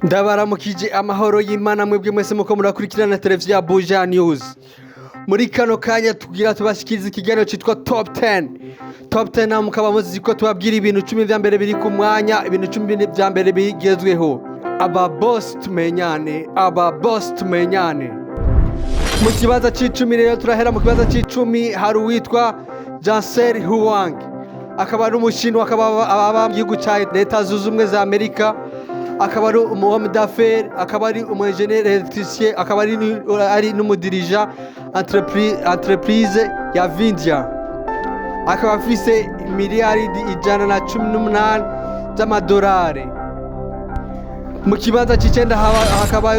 Ndabaramukije amahoro y'Imana mwebwe mwese muko murakurikirana televiziyo ya Buja News. Muri kano kanya tugira tubashikiriza ikiganiro citwa Top 10. Top 10 mukaba muzi ko tubabwira ibintu 10 vya mbere biri ku mwanya, ibintu 10 vya mbere bigezweho. Aba boss tumenyane. Mu kibaza c'icumi rero turahera mu kibaza c'icumi hari uwitwa Janser Huang. Akaba ari umushinwa akaba mu gihugu ca Leta Zunze Ubumwe za Amerika. Akaba ari umuhomme d'affaires, akaba ari umwenjeniyeri electricien, akaba ari n'umudirija entreprise ya Vindia. Akaba afise miliyaridi 118 z'amadolari. Mu kibanza c'icenda hakaba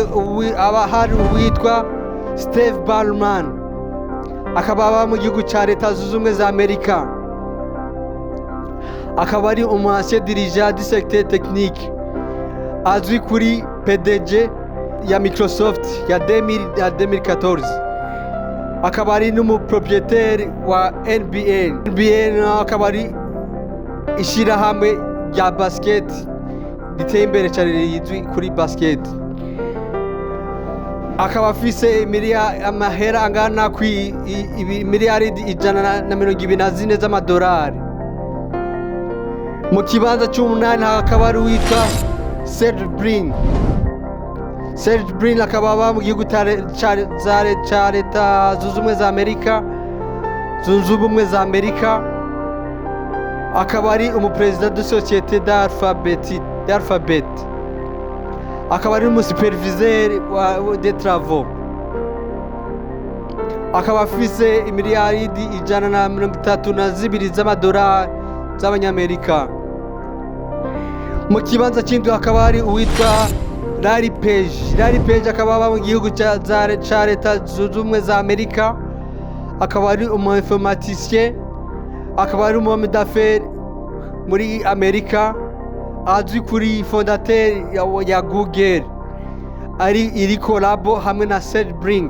hari uwitwa Steve Ballmer. Akaba aba mu gihugu ca Leta Zunze Ubumwe za Amerika. Akaba ari ancien dirigeant du secteur technique. Azwi kuri PDG ya Microsoft ya 2014. Akaba ari n'umupropriétaire wa NBA. NBA akaba ari ishirahamwe rya basket riteye imbere cyane rizwi kuri basket. Akaba afise amahera angana ku miliyaridi 124 z'amadolari. Mu kibanza c'umunani hakaba ari witwa Serge Brin akaba aba mu gihugu ca Leta Zunze Ubumwe za Amerika. Akaba ari umuperezida de société d'Alphabet. Akaba ari umusuperviseur de travaux. Akaba afise imiliyaridi 132 z'amadolari z'abanyamerika. Mu kibanza c'indwi hakaba hari uwitwa Larry Page akaba aba mu gihugu ca Leta Zunze Ubumwe za Amerika. Akaba ari umu-informaticien, akaba ari umuhomme d'affaires muri Amerika, azwi kuri fondateur ya Google iri collabo hamwe na Serge Brin.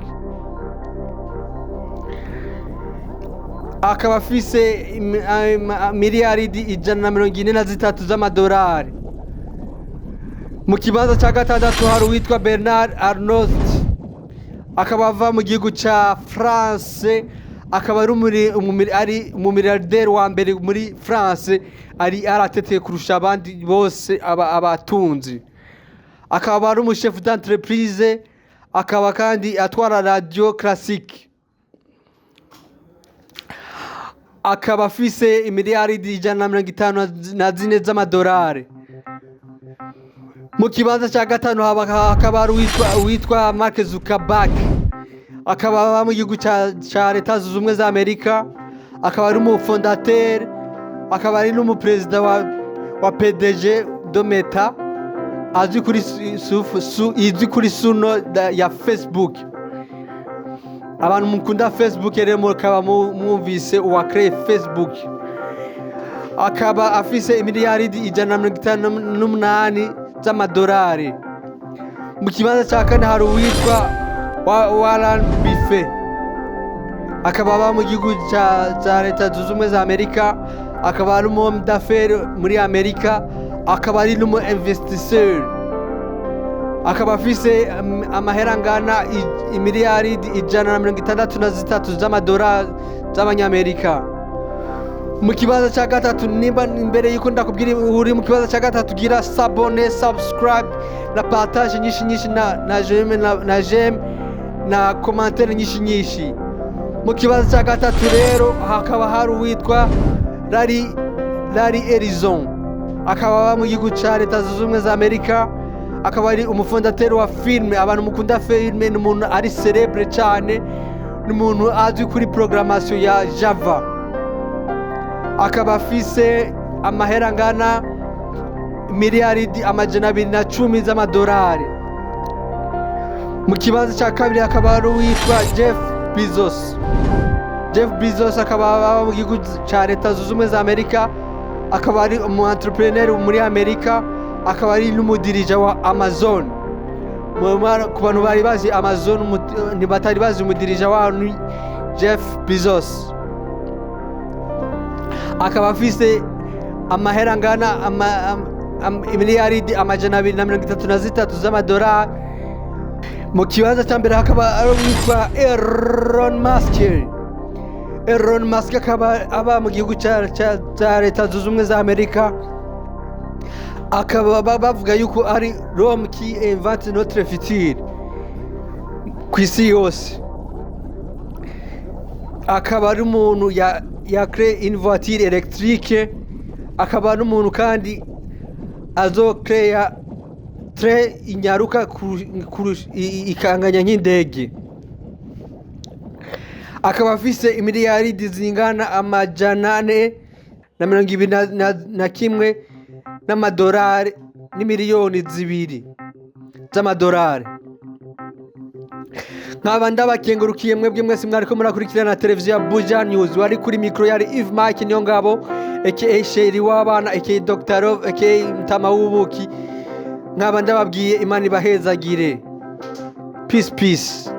Akaba afise miliyaridi 143 z'amadolari. Mu kibanza ca gatandatu hari uwitwa Bernard Arnault. Akaba ava mu gihugu ca France. Akaba ari umumiliyarderi wa mbere muri France, ari arateteye kurusha abandi bose abatunzi. Akaba ari umuchef d'entreprise, akaba kandi atwara radio classique. Akaba afise imiliyaridi 154 z'amadolari. Mu kibanza ca gatanu hakaba ari uwitwa Mark Zuckerberg. Akaba aba mu gihugu ca Leta Zunze Ubumwe za Amerika. Akaba ari umufondateur, akaba ari n'umuperezida wa PDG de Meta, azwi kuri suno ya Facebook. Abantu mukunda Facebook rero mukaba mwumvise uwacreye Facebook. Akaba afise imiliyaridi 158 z'amadolari. Mu kibanza ca kane hari uwitwa Warren Buffett. Akaba aba mu gihugu ca Leta Zunze Ubumwe za Amerika. Akaba ari umuhomme d'affaires muri Amerika. Akaba ari n'umu-investisseur. Akaba afise amahera angana imiliyaridi 163 z'amadolari z'abanyamerika. Mu kibanza ca gatatu, nimba imbere yuko ndakubwira uri mu kibanza ca gatatu, gira s'abonner, subscribe na partage nyinshi na j'aime na commentaire nyinshi. Mu kibanza ca gatatu rero hakaba hari uwitwa Larry Ellison. Akaba aba mu gihugu ca Leta Zunze Ubumwe za Amerika. Akaba ari umufondateur wa filme. Abantu mukunda filme, ni umuntu ari celebre cyane, ni umuntu azwi kuri programmation ya Java. Akaba afise amahera angana miliyaridi 210 z'amadolari. Mu kibanza ca kabiri hakaba ari uwitwa Jeff Bezos akaba aba mu gihugu ca Leta Zunze Ubumwe za Amerika. Akaba ari umu-entrepreneur muri Amerika. Akaba ari n'umudirija wa Amazon. Ku bantu bari bazi Amazon ntibatari bazi umudirija wa Jeff Bezos. Akaba afise amahera angana imiliyaridi amajana 233 z'amadolari. Mu kibanza cya mbere hakaba ari uwitwa Elon Musk. Elon Musk akaba aba mu gihugu cya Leta Zunze Ubumwe za Amerika, akaba bavuga yuko ari l'homme qui invente notre futur ku isi yose. Akaba ari umuntu ya crée une voiture électrique, akaba n'umuntu kandi azokrea train inyaruka ikanganya nk'indege. Akaba afise imiliyaridi zingana amajana 421 n'amadolari n'imiliyoni 2 z'amadolari. Nkaba ndabakengurukiye mwebwe mwese mwariko murakurikirana televiziyo ya Buja News. Wari kuri mikro yari Yves Mike Niyongabo aka Sheri w'abana aka Dr. Love aka Mtama w'ubuki. Nkaba ndababwiye Imana ibahezagire. Peace.